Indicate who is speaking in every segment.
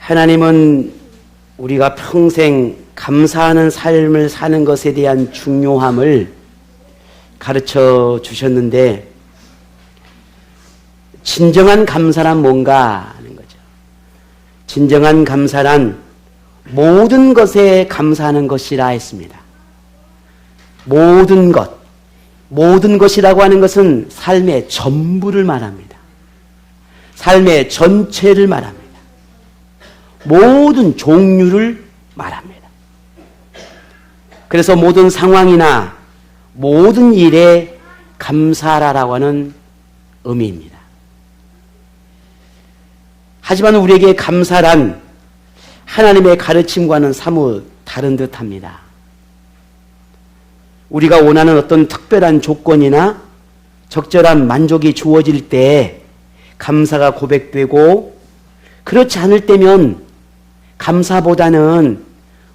Speaker 1: 하나님은 우리가 평생 감사하는 삶을 사는 것에 대한 중요함을 가르쳐 주셨는데, 진정한 감사란 뭔가 하는 거죠. 진정한 감사란 모든 것에 감사하는 것이라 했습니다. 모든 것. 모든 것이라고 하는 것은 삶의 전부를 말합니다. 삶의 전체를 말합니다. 모든 종류를 말합니다. 그래서 모든 상황이나 모든 일에 감사하라고 하는 의미입니다. 하지만 우리에게 감사란 하나님의 가르침과는 사뭇 다른 듯합니다. 우리가 원하는 어떤 특별한 조건이나 적절한 만족이 주어질 때 감사가 고백되고, 그렇지 않을 때면 감사보다는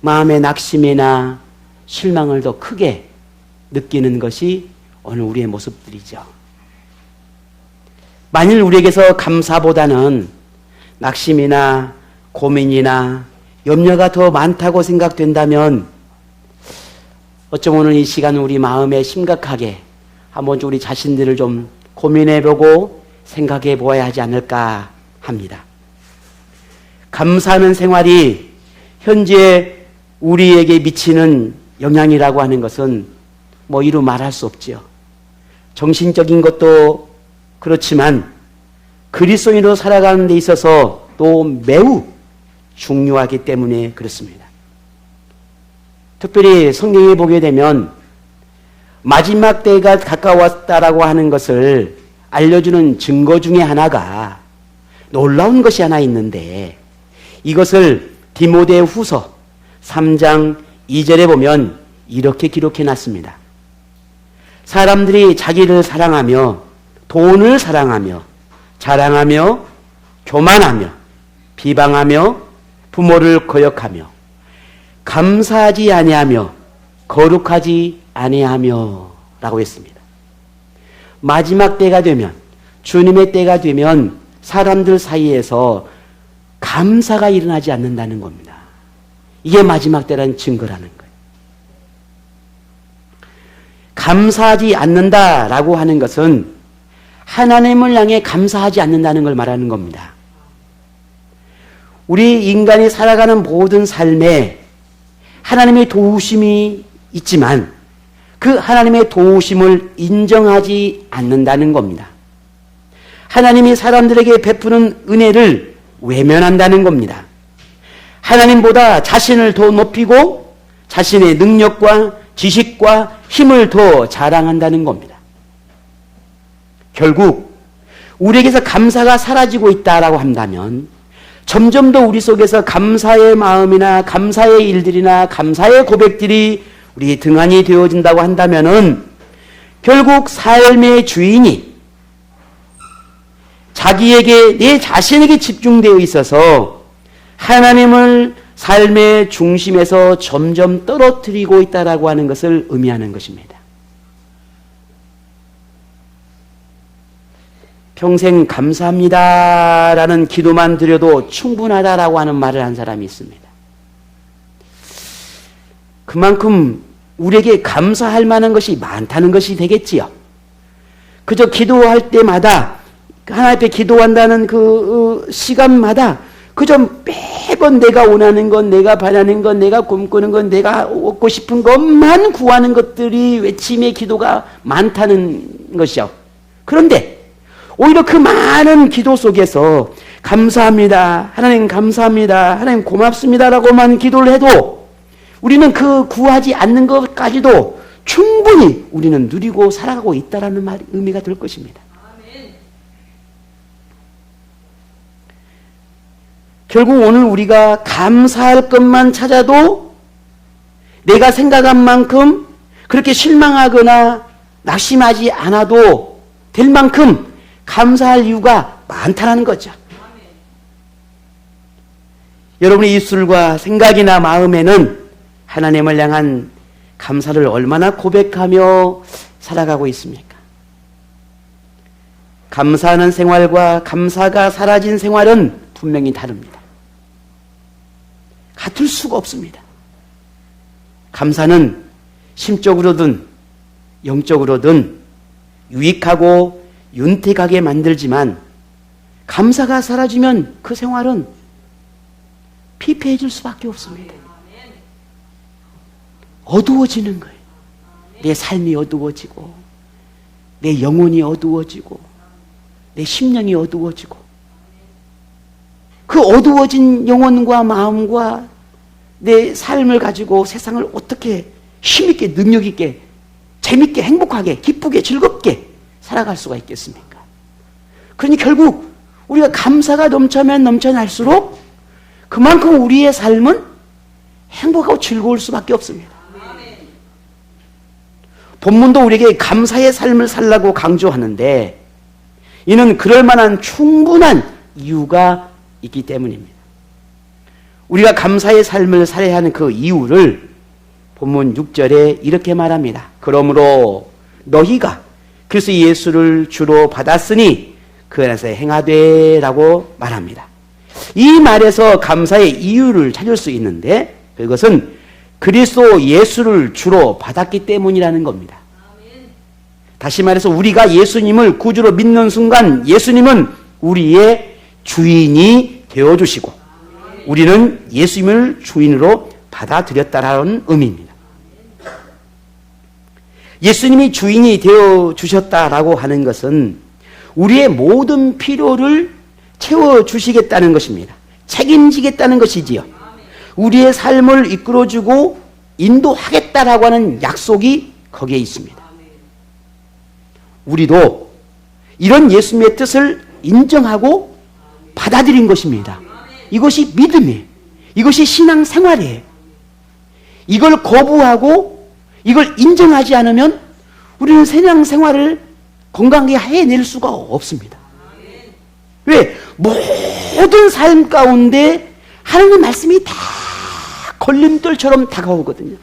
Speaker 1: 마음의 낙심이나 실망을 더 크게 느끼는 것이 오늘 우리의 모습들이죠. 만일 우리에게서 감사보다는 낙심이나 고민이나 염려가 더 많다고 생각된다면, 어쩜 오늘 이 시간 우리 마음에 심각하게 한번 우리 자신들을 좀 고민해보고 생각해 보아야 하지 않을까 합니다. 감사하는 생활이 현재 우리에게 미치는 영향이라고 하는 것은 뭐 이루 말할 수 없죠. 정신적인 것도 그렇지만 그리스도인으로 살아가는 데 있어서 또 매우 중요하기 때문에 그렇습니다. 특별히 성경에 보게 되면 마지막 때가 가까웠다라고 하는 것을 알려주는 증거 중에 하나가 놀라운 것이 하나 있는데, 이것을 디모데후서 3장 2절에 보면 이렇게 기록해 놨습니다. 사람들이 자기를 사랑하며 돈을 사랑하며 자랑하며 교만하며 비방하며 부모를 거역하며 감사하지 아니하며 거룩하지 아니하며 라고 했습니다. 마지막 때가 되면, 주님의 때가 되면 사람들 사이에서 감사가 일어나지 않는다는 겁니다. 이게 마지막 때라는 증거라는 거예요. 감사하지 않는다라고 하는 것은 하나님을 향해 감사하지 않는다는 걸 말하는 겁니다. 우리 인간이 살아가는 모든 삶에 하나님의 도우심이 있지만 그 하나님의 도우심을 인정하지 않는다는 겁니다. 하나님이 사람들에게 베푸는 은혜를 외면한다는 겁니다. 하나님보다 자신을 더 높이고 자신의 능력과 지식과 힘을 더 자랑한다는 겁니다. 결국 우리에게서 감사가 사라지고 있다라고 한다면, 점점 더 우리 속에서 감사의 마음이나 감사의 일들이나 감사의 고백들이 우리 등한이 되어진다고 한다면은, 결국 삶의 주인이 자기에게, 내 자신에게 집중되어 있어서 하나님을 삶의 중심에서 점점 떨어뜨리고 있다라고 하는 것을 의미하는 것입니다. 평생 감사합니다라는 기도만 드려도 충분하다라고 하는 말을 한 사람이 있습니다. 그만큼 우리에게 감사할 만한 것이 많다는 것이 되겠지요. 그저 기도할 때마다, 하나님 앞에 기도한다는 그 시간마다 그저 매번 내가 원하는 것, 내가 바라는 것, 내가 꿈꾸는 것, 내가 얻고 싶은 것만 구하는 것들이 외침의 기도가 많다는 것이죠. 그런데 오히려 그 많은 기도 속에서 감사합니다, 하나님 감사합니다, 하나님 고맙습니다라고만 기도를 해도 우리는 그 구하지 않는 것까지도 충분히 우리는 누리고 살아가고 있다라는 말, 의미가 될 것입니다. 결국 오늘 우리가 감사할 것만 찾아도 내가 생각한 만큼 그렇게 실망하거나 낙심하지 않아도 될 만큼 감사할 이유가 많다는 거죠. 여러분의 입술과 생각이나 마음에는 하나님을 향한 감사를 얼마나 고백하며 살아가고 있습니까? 감사하는 생활과 감사가 사라진 생활은 분명히 다릅니다. 둘 수가 없습니다. 감사는 심적으로든 영적으로든 유익하고 윤택하게 만들지만 감사가 사라지면 그 생활은 피폐해질 수밖에 없습니다. 어두워지는 거예요. 내 삶이 어두워지고 내 영혼이 어두워지고 내 심령이 어두워지고 그 어두워진 영혼과 마음과 내 삶을 가지고 세상을 어떻게 힘있게 능력있게 재밌게 행복하게 기쁘게 즐겁게 살아갈 수가 있겠습니까? 그러니 결국 우리가 감사가 넘쳐면 넘쳐날수록 그만큼 우리의 삶은 행복하고 즐거울 수밖에 없습니다. 본문도 우리에게 감사의 삶을 살라고 강조하는데 이는 그럴 만한 충분한 이유가 있기 때문입니다. 우리가 감사의 삶을 살아야 하는 그 이유를 본문 6절에 이렇게 말합니다. 그러므로 너희가 그리스도 예수를 주로 받았으니 그 안에서 행하되 라고 말합니다. 이 말에서 감사의 이유를 찾을 수 있는데 그것은 그리스도 예수를 주로 받았기 때문이라는 겁니다. 다시 말해서 우리가 예수님을 구주로 믿는 순간 예수님은 우리의 주인이 되어주시고 우리는 예수님을 주인으로 받아들였다라는 의미입니다. 예수님이 주인이 되어주셨다라고 하는 것은 우리의 모든 필요를 채워주시겠다는 것입니다. 책임지겠다는 것이지요. 우리의 삶을 이끌어주고 인도하겠다라고 하는 약속이 거기에 있습니다. 우리도 이런 예수님의 뜻을 인정하고 받아들인 것입니다. 이것이 믿음이에요. 이것이 신앙생활이에요. 이걸 거부하고 이걸 인정하지 않으면 우리는 신앙생활을 건강하게 해낼 수가 없습니다. 왜? 모든 삶 가운데 하나님의 말씀이 다 걸림돌처럼 다가오거든요.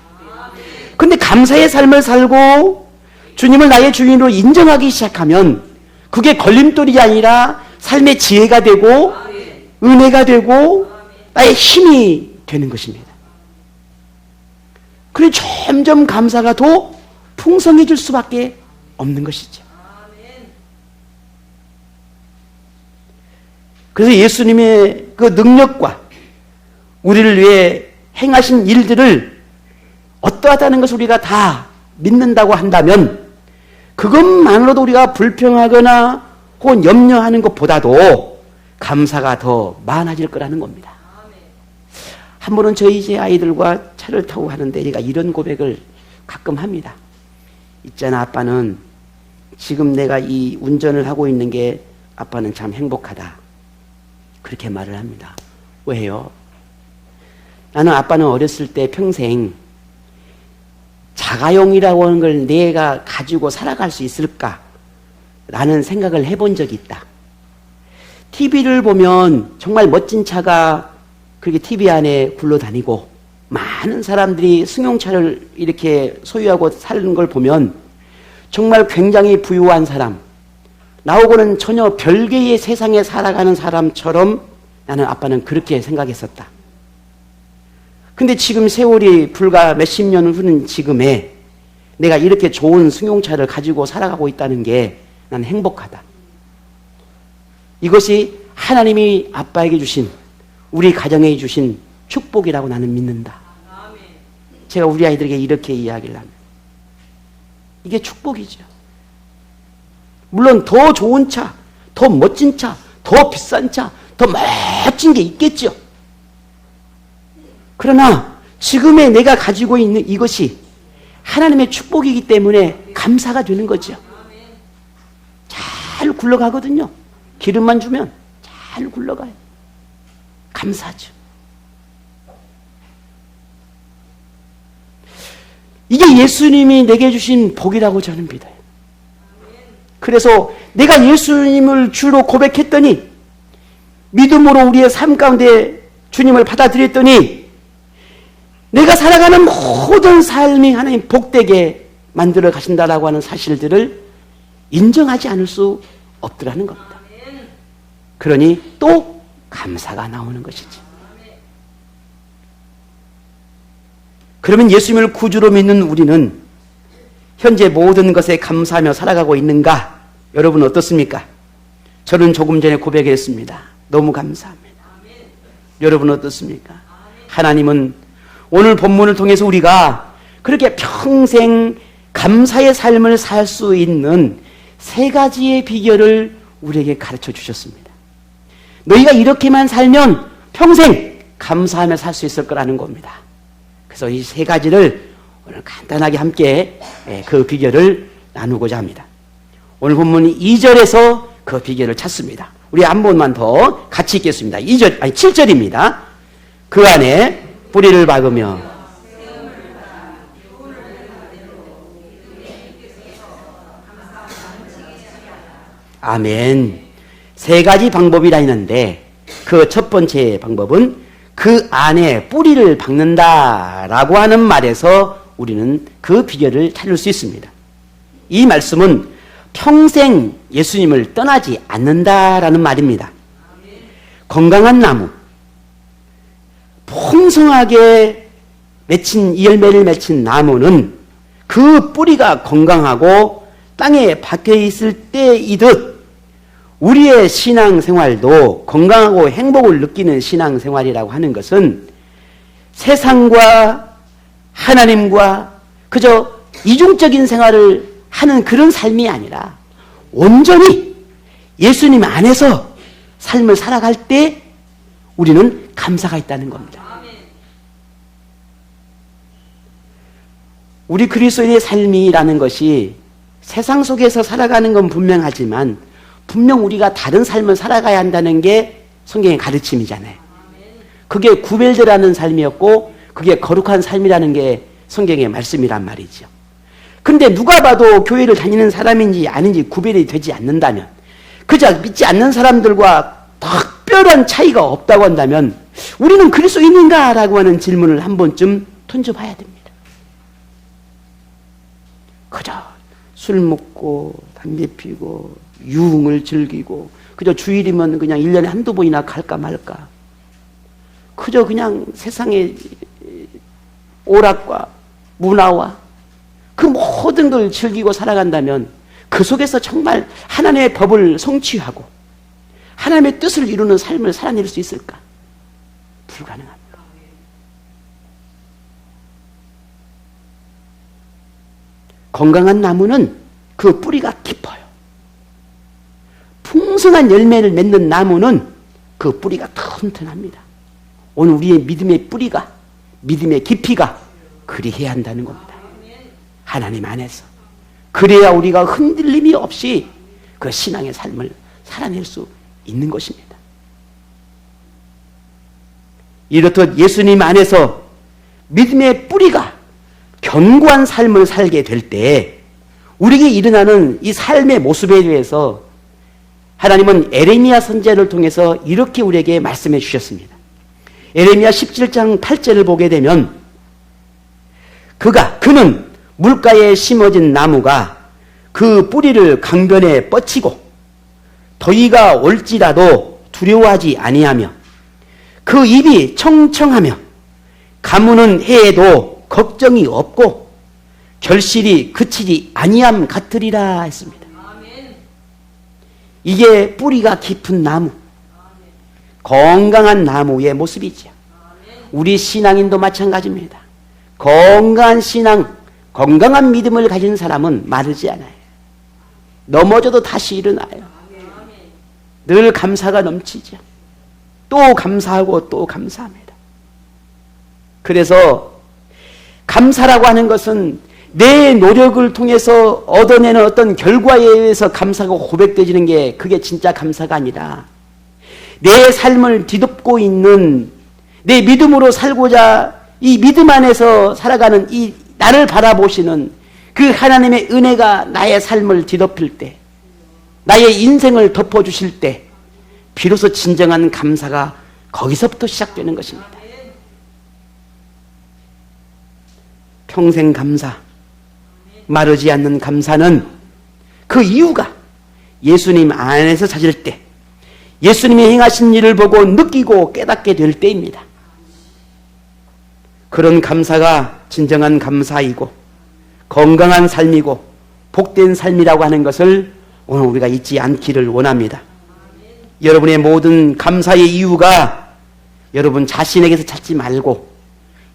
Speaker 1: 그런데 감사의 삶을 살고 주님을 나의 주인으로 인정하기 시작하면 그게 걸림돌이 아니라 삶의 지혜가 되고 은혜가 되고 나의 힘이 되는 것입니다. 그래서 점점 감사가 더 풍성해질 수밖에 없는 것이죠. 그래서 예수님의 그 능력과 우리를 위해 행하신 일들을 어떠하다는 것을 우리가 다 믿는다고 한다면 그것만으로도 우리가 불평하거나 혹은 염려하는 것보다도 감사가 더 많아질 거라는 겁니다. 한 번은 저희 제 아이들과 차를 타고 하는데 제가 이런 고백을 가끔 합니다. 있잖아, 아빠는 지금 내가 이 운전을 하고 있는 게 아빠는 참 행복하다. 그렇게 말을 합니다. 왜요? 나는 아빠는 어렸을 때 평생 자가용이라고 하는 걸 내가 가지고 살아갈 수 있을까? 라는 생각을 해본 적이 있다. TV를 보면 정말 멋진 차가 그렇게 TV 안에 굴러다니고 많은 사람들이 승용차를 이렇게 소유하고 사는 걸 보면 정말 굉장히 부유한 사람, 나하고는 전혀 별개의 세상에 살아가는 사람처럼 나는 아빠는 그렇게 생각했었다. 근데 지금 세월이 불과 몇십 년 후는 지금에 내가 이렇게 좋은 승용차를 가지고 살아가고 있다는 게 난 행복하다. 이것이 하나님이 아빠에게 주신 우리 가정에 주신 축복이라고 나는 믿는다. 제가 우리 아이들에게 이렇게 이야기를 합니다. 이게 축복이죠. 물론 더 좋은 차, 더 멋진 차, 더 비싼 차, 더 멋진 게 있겠죠. 그러나 지금의 내가 가지고 있는 이것이 하나님의 축복이기 때문에 감사가 되는 거죠. 잘 굴러가거든요. 기름만 주면 잘 굴러가요. 감사하죠. 이게 예수님이 내게 주신 복이라고 저는 믿어요. 그래서 내가 예수님을 주로 고백했더니 믿음으로 우리의 삶 가운데 주님을 받아들였더니 내가 살아가는 모든 삶이 하나님 복되게 만들어 가신다라고 하는 사실들을 인정하지 않을 수 없더라는 겁니다. 그러니 또 감사가 나오는 것이지. 그러면 예수님을 구주로 믿는 우리는 현재 모든 것에 감사하며 살아가고 있는가? 여러분 어떻습니까? 저는 조금 전에 고백했습니다. 너무 감사합니다. 여러분 어떻습니까? 하나님은 오늘 본문을 통해서 우리가 그렇게 평생 감사의 삶을 살 수 있는 세 가지의 비결을 우리에게 가르쳐 주셨습니다. 너희가 이렇게만 살면 평생 감사하며 살 수 있을 거라는 겁니다. 그래서 이 세 가지를 오늘 간단하게 함께 그 비결을 나누고자 합니다. 오늘 본문 2절에서 그 비결을 찾습니다. 우리 한 번만 더 같이 읽겠습니다. 7절입니다. 그 안에 뿌리를 박으며 아멘. 세 가지 방법이라 했는데 그 첫 번째 방법은 그 안에 뿌리를 박는다라고 하는 말에서 우리는 그 비결을 찾을 수 있습니다. 이 말씀은 평생 예수님을 떠나지 않는다라는 말입니다. 건강한 나무, 풍성하게 맺힌 이 열매를 맺힌 나무는 그 뿌리가 건강하고 땅에 박혀 있을 때이듯 우리의 신앙생활도 건강하고 행복을 느끼는 신앙생활이라고 하는 것은 세상과 하나님과 그저 이중적인 생활을 하는 그런 삶이 아니라 온전히 예수님 안에서 삶을 살아갈 때 우리는 감사가 있다는 겁니다. 우리 그리스도인의 삶이라는 것이 세상 속에서 살아가는 건 분명하지만 분명 우리가 다른 삶을 살아가야 한다는 게 성경의 가르침이잖아요. 그게 구별되라는 삶이었고 그게 거룩한 삶이라는 게 성경의 말씀이란 말이죠. 근데 누가 봐도 교회를 다니는 사람인지 아닌지 구별이 되지 않는다면, 그저 믿지 않는 사람들과 특별한 차이가 없다고 한다면 우리는 그리스도인인가? 라고 하는 질문을 한 번쯤 던져봐야 됩니다. 그저 술 먹고 담배 피고 유흥을 즐기고 그저 주일이면 그냥 1년에 한두 번이나 갈까 말까, 그저 그냥 세상의 오락과 문화와 그 모든 걸 즐기고 살아간다면 그 속에서 정말 하나님의 법을 성취하고 하나님의 뜻을 이루는 삶을 살아낼 수 있을까? 불가능합니다. 건강한 나무는 그 뿌리가 깊어요. 풍성한 열매를 맺는 나무는 그 뿌리가 튼튼합니다. 오늘 우리의 믿음의 뿌리가, 믿음의 깊이가 그리해야 한다는 겁니다. 하나님 안에서. 그래야 우리가 흔들림이 없이 그 신앙의 삶을 살아낼 수 있는 것입니다. 이렇듯 예수님 안에서 믿음의 뿌리가 견고한 삶을 살게 될 때 우리에게 일어나는 이 삶의 모습에 대해서 하나님은 에레미야 선지자를 통해서 이렇게 우리에게 말씀해 주셨습니다. 에레미야 17장 8절을 보게 되면 그는 물가에 심어진 나무가 그 뿌리를 강변에 뻗치고 더위가 올지라도 두려워하지 아니하며 그 입이 청청하며 가무는 해에도 걱정이 없고 결실이 그치지 아니함 같으리라 했습니다. 이게 뿌리가 깊은 나무, 건강한 나무의 모습이죠. 우리 신앙인도 마찬가지입니다. 건강한 신앙, 건강한 믿음을 가진 사람은 마르지 않아요. 넘어져도 다시 일어나요. 늘 감사가 넘치죠. 또 감사하고 또 감사합니다. 그래서 감사라고 하는 것은 내 노력을 통해서 얻어내는 어떤 결과에 의해서 감사가 고백되어지는 게 그게 진짜 감사가 아니라 내 삶을 뒤덮고 있는 내 믿음으로 살고자 이 믿음 안에서 살아가는 이 나를 바라보시는 그 하나님의 은혜가 나의 삶을 뒤덮일 때, 나의 인생을 덮어주실 때 비로소 진정한 감사가 거기서부터 시작되는 것입니다. 평생 감사, 마르지 않는 감사는 그 이유가 예수님 안에서 찾을 때, 예수님이 행하신 일을 보고 느끼고 깨닫게 될 때입니다. 그런 감사가 진정한 감사이고 건강한 삶이고 복된 삶이라고 하는 것을 오늘 우리가 잊지 않기를 원합니다. 여러분의 모든 감사의 이유가 여러분 자신에게서 찾지 말고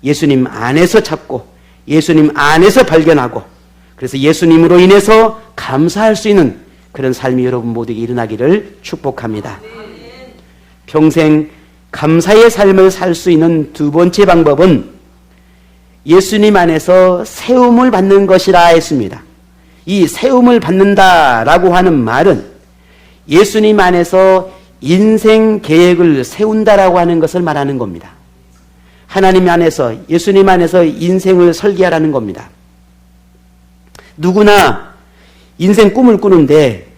Speaker 1: 예수님 안에서 찾고 예수님 안에서 발견하고 그래서 예수님으로 인해서 감사할 수 있는 그런 삶이 여러분 모두에게 일어나기를 축복합니다. 평생 감사의 삶을 살 수 있는 두 번째 방법은 예수님 안에서 세움을 받는 것이라 했습니다. 이 세움을 받는다라고 하는 말은 예수님 안에서 인생 계획을 세운다라고 하는 것을 말하는 겁니다. 하나님 안에서 예수님 안에서 인생을 설계하라는 겁니다. 누구나 인생 꿈을 꾸는데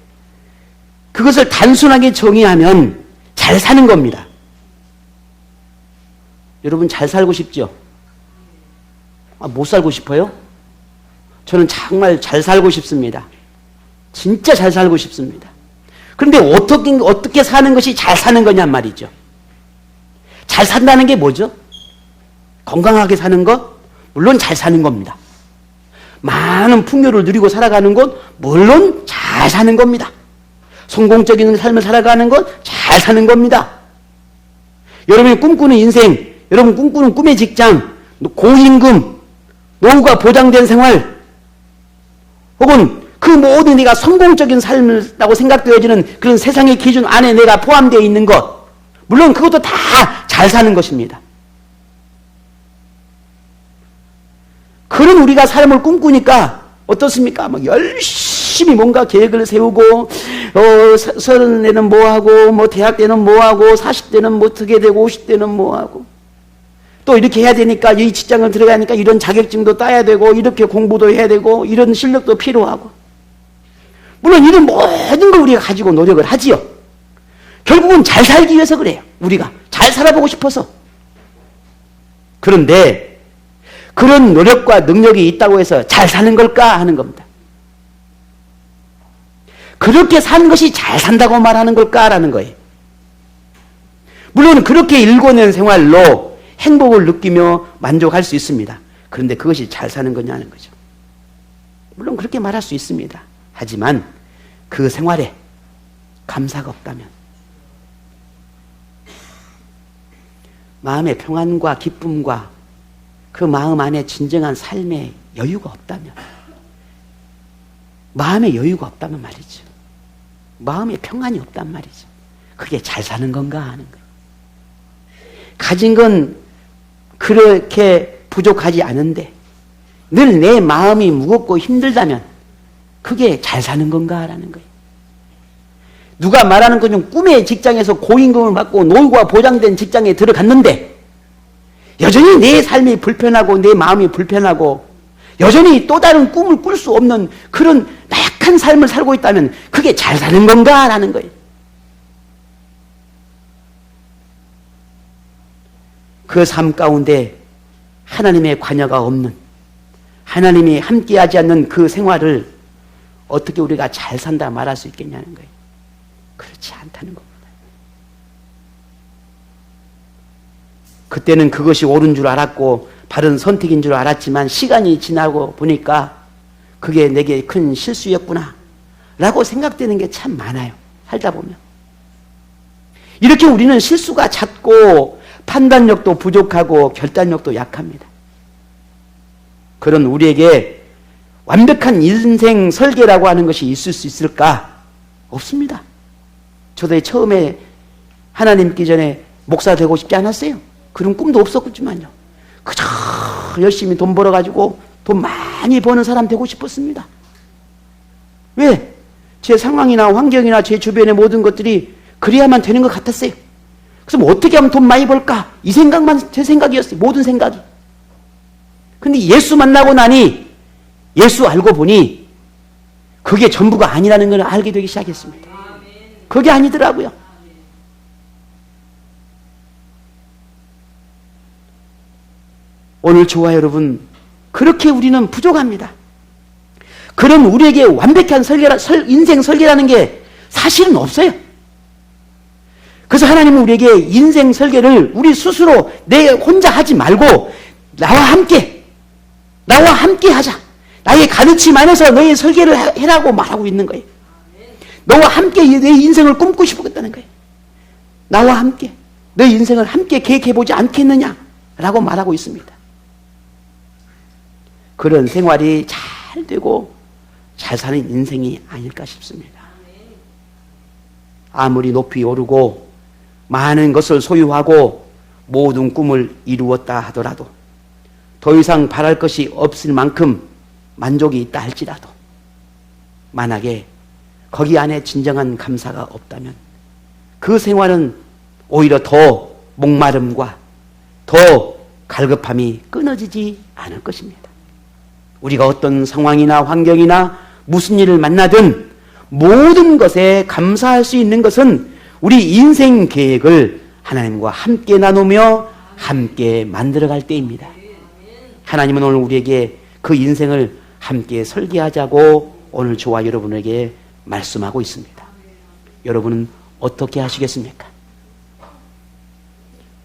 Speaker 1: 그것을 단순하게 정의하면 잘 사는 겁니다. 여러분 잘 살고 싶죠? 못 살고 싶어요? 저는 정말 잘 살고 싶습니다. 진짜 잘 살고 싶습니다. 그런데 어떻게 사는 것이 잘 사는 거냔 말이죠. 잘 산다는 게 뭐죠? 건강하게 사는 것? 물론 잘 사는 겁니다. 많은 풍요를 누리고 살아가는 것? 물론 잘 사는 겁니다. 성공적인 삶을 살아가는 것? 잘 사는 겁니다. 여러분이 꿈꾸는 인생, 여러분 꿈꾸는 꿈의 직장, 고임금, 노후가 보장된 생활, 혹은 그 모든 내가 성공적인 삶이라고 생각되어지는 그런 세상의 기준 안에 내가 포함되어 있는 것, 물론 그것도 다 잘 사는 것입니다. 그런 우리가 삶을 꿈꾸니까 어떻습니까? 막 열심히 뭔가 계획을 세우고 30대는 뭐하고 대학 때는 뭐하고 40대는 뭐 어떻게 되고 50대는 뭐하고 또 이렇게 해야 되니까 이 직장을 들어가니까 이런 자격증도 따야 되고 이렇게 공부도 해야 되고 이런 실력도 필요하고 물론 이런 모든 걸 우리가 가지고 노력을 하지요. 결국은 잘 살기 위해서 그래요. 우리가 잘 살아보고 싶어서. 그런데 그런 노력과 능력이 있다고 해서 잘 사는 걸까 하는 겁니다. 그렇게 사는 것이 잘 산다고 말하는 걸까라는 거예요. 물론 그렇게 일궈낸 생활로 행복을 느끼며 만족할 수 있습니다. 그런데 그것이 잘 사는 거냐는 거죠. 물론 그렇게 말할 수 있습니다. 하지만 그 생활에 감사가 없다면, 마음의 평안과 기쁨과 그 마음 안에 진정한 삶의 여유가 없다면, 마음의 여유가 없다면 말이죠. 마음의 평안이 없단 말이죠. 그게 잘 사는 건가 하는 거예요. 가진 건 그렇게 부족하지 않은데 늘 내 마음이 무겁고 힘들다면 그게 잘 사는 건가라는 거예요. 누가 말하는 것은 꿈의 직장에서 고임금을 받고 노후가 보장된 직장에 들어갔는데 여전히 내 삶이 불편하고 내 마음이 불편하고 여전히 또 다른 꿈을 꿀 수 없는 그런 나약한 삶을 살고 있다면 그게 잘 사는 건가라는 거예요. 그 삶 가운데 하나님의 관여가 없는, 하나님이 함께하지 않는 그 생활을 어떻게 우리가 잘 산다 말할 수 있겠냐는 거예요. 그렇지 않다는 겁니다. 그때는 그것이 옳은 줄 알았고 바른 선택인 줄 알았지만 시간이 지나고 보니까 그게 내게 큰 실수였구나 라고 생각되는 게 참 많아요. 살다 보면. 이렇게 우리는 실수가 잦고 판단력도 부족하고 결단력도 약합니다. 그런 우리에게 완벽한 인생 설계라고 하는 것이 있을 수 있을까? 없습니다. 저도 처음에 하나님 믿기 전에 목사 되고 싶지 않았어요. 그런 꿈도 없었지만요. 그저 열심히 돈 벌어가지고 돈 많이 버는 사람 되고 싶었습니다. 왜? 제 상황이나 환경이나 제 주변의 모든 것들이 그래야만 되는 것 같았어요. 그래서 뭐 어떻게 하면 돈 많이 벌까? 이 생각만 제 생각이었어요. 모든 생각이. 근데 예수 만나고 나니 예수 알고 보니 그게 전부가 아니라는 걸 알게 되기 시작했습니다. 그게 아니더라고요. 오늘 저와 여러분, 그렇게 우리는 부족합니다. 그런 우리에게 완벽한 인생 설계라는 게 사실은 없어요. 그래서 하나님은 우리에게 인생 설계를 우리 스스로 내 혼자 하지 말고 나와 함께 하자. 나의 가르침 안에서 너의 설계를 해라고 말하고 있는 거예요. 너와 함께 내 인생을 꿈꾸고 싶었다는 거예요. 나와 함께 너의 인생을 함께 계획해보지 않겠느냐 라고 말하고 있습니다. 그런 생활이 잘 되고 잘 사는 인생이 아닐까 싶습니다. 아무리 높이 오르고 많은 것을 소유하고 모든 꿈을 이루었다 하더라도 더 이상 바랄 것이 없을 만큼 만족이 있다 할지라도 만약에 거기 안에 진정한 감사가 없다면 그 생활은 오히려 더 목마름과 더 갈급함이 끊어지지 않을 것입니다. 우리가 어떤 상황이나 환경이나 무슨 일을 만나든 모든 것에 감사할 수 있는 것은 우리 인생 계획을 하나님과 함께 나누며 함께 만들어갈 때입니다. 하나님은 오늘 우리에게 그 인생을 함께 설계하자고 오늘 저와 여러분에게 말씀하고 있습니다. 여러분은 어떻게 하시겠습니까?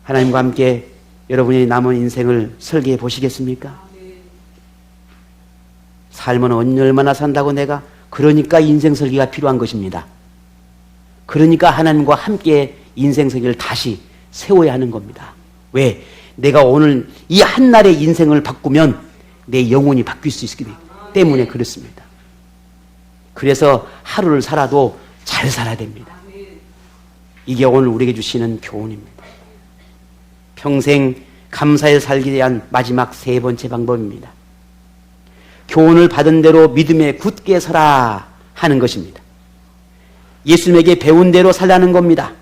Speaker 1: 하나님과 함께 여러분이 남은 인생을 설계해 보시겠습니까? 삶은 얼마나 산다고 내가 그러니까 인생 설계가 필요한 것입니다. 그러니까 하나님과 함께 인생 설계를 다시 세워야 하는 겁니다. 왜? 내가 오늘 이 한날의 인생을 바꾸면 내 영혼이 바뀔 수 있기 때문에 그렇습니다. 그래서 하루를 살아도 잘 살아야 됩니다. 이게 오늘 우리에게 주시는 교훈입니다. 평생 감사에 살기 위한 마지막 세 번째 방법입니다. 교훈을 받은 대로 믿음에 굳게 서라 하는 것입니다. 예수님에게 배운 대로 살라는 겁니다.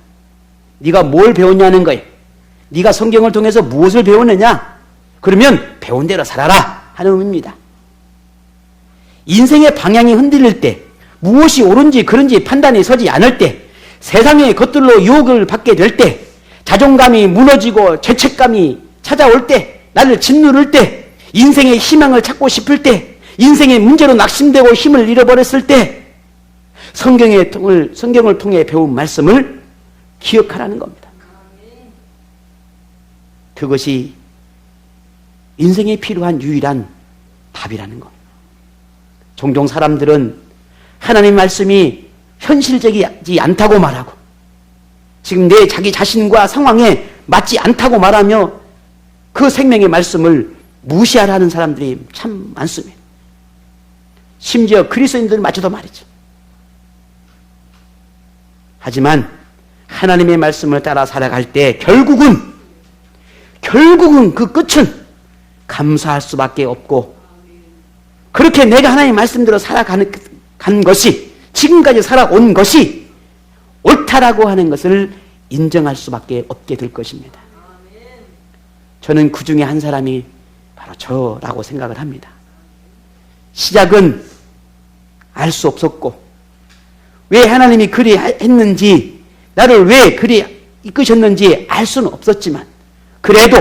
Speaker 1: 네가 뭘 배웠냐는 거예요. 네가 성경을 통해서 무엇을 배웠느냐? 그러면 배운 대로 살아라 하는 의미입니다. 인생의 방향이 흔들릴 때, 무엇이 옳은지 그른지 판단이 서지 않을 때, 세상의 것들로 유혹을 받게 될 때, 자존감이 무너지고 죄책감이 찾아올 때, 나를 짓누를 때, 인생의 희망을 찾고 싶을 때, 인생의 문제로 낙심되고 힘을 잃어버렸을 때 성경을 통해 배운 말씀을 기억하라는 겁니다. 그것이 인생에 필요한 유일한 답이라는 겁니다. 종종 사람들은 하나님 말씀이 현실적이지 않다고 말하고 지금 내 자기 자신과 상황에 맞지 않다고 말하며 그 생명의 말씀을 무시하라는 사람들이 참 많습니다. 심지어 그리스도인들마저도 말이죠. 하지만 하나님의 말씀을 따라 살아갈 때 결국은 그 끝은 감사할 수밖에 없고 그렇게 내가 하나님의 말씀대로 살아가는 것이 지금까지 살아온 것이 옳다라고 하는 것을 인정할 수밖에 없게 될 것입니다. 저는 그 중에 한 사람이 바로 저라고 생각을 합니다. 시작은 알 수 없었고 왜 하나님이 그리 했는지 나를 왜 그리 이끄셨는지 알 수는 없었지만 그래도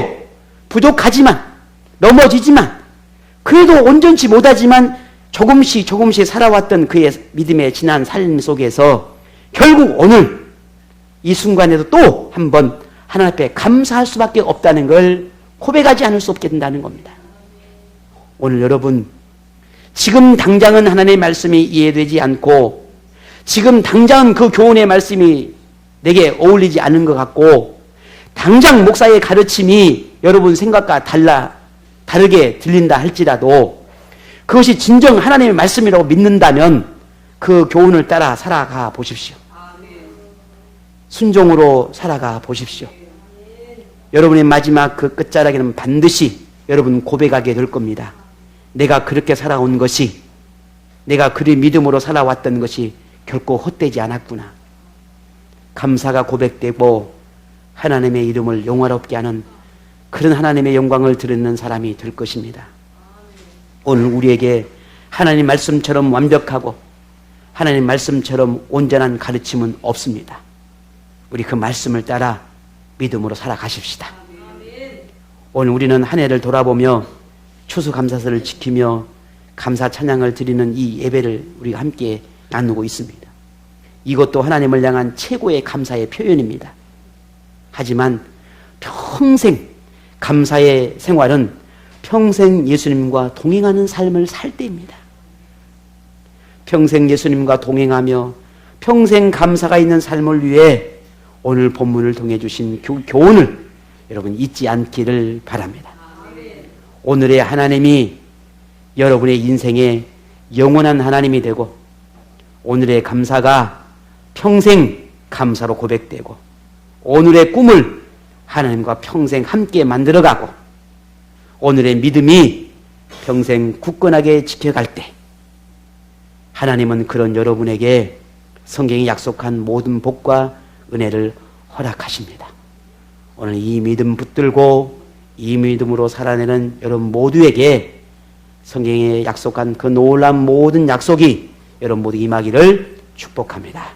Speaker 1: 부족하지만 넘어지지만 그래도 온전치 못하지만 조금씩 살아왔던 그의 믿음의 지난 삶 속에서 결국 오늘 이 순간에도 또 한 번 하나님 앞에 감사할 수밖에 없다는 걸 고백하지 않을 수 없게 된다는 겁니다. 오늘 여러분 지금 당장은 하나님의 말씀이 이해되지 않고 지금 당장은 그 교훈의 말씀이 내게 어울리지 않은 것 같고 당장 목사의 가르침이 여러분 생각과 다르게 들린다 할지라도 그것이 진정 하나님의 말씀이라고 믿는다면 그 교훈을 따라 살아가 보십시오. 순종으로 살아가 보십시오. 여러분의 마지막 그 끝자락에는 반드시 여러분 고백하게 될 겁니다. 내가 그렇게 살아온 것이 내가 그리 믿음으로 살아왔던 것이 결코 헛되지 않았구나. 감사가 고백되고 하나님의 이름을 영화롭게 하는 그런 하나님의 영광을 드리는 사람이 될 것입니다. 오늘 우리에게 하나님 말씀처럼 완벽하고 하나님 말씀처럼 온전한 가르침은 없습니다. 우리 그 말씀을 따라 믿음으로 살아가십시다. 오늘 우리는 한 해를 돌아보며 추수감사절을 지키며 감사 찬양을 드리는 이 예배를 우리가 함께 나누고 있습니다. 이것도 하나님을 향한 최고의 감사의 표현입니다. 하지만 평생 감사의 생활은 평생 예수님과 동행하는 삶을 살 때입니다. 평생 예수님과 동행하며 평생 감사가 있는 삶을 위해 오늘 본문을 통해 주신 교훈을 여러분 잊지 않기를 바랍니다. 오늘의 하나님이 여러분의 인생에 영원한 하나님이 되고 오늘의 감사가 평생 감사로 고백되고 오늘의 꿈을 하나님과 평생 함께 만들어가고 오늘의 믿음이 평생 굳건하게 지켜갈 때 하나님은 그런 여러분에게 성경이 약속한 모든 복과 은혜를 허락하십니다. 오늘 이 믿음 붙들고 이 믿음으로 살아내는 여러분 모두에게 성경에 약속한 그 놀라운 모든 약속이 여러분 모두 임하기를 축복합니다.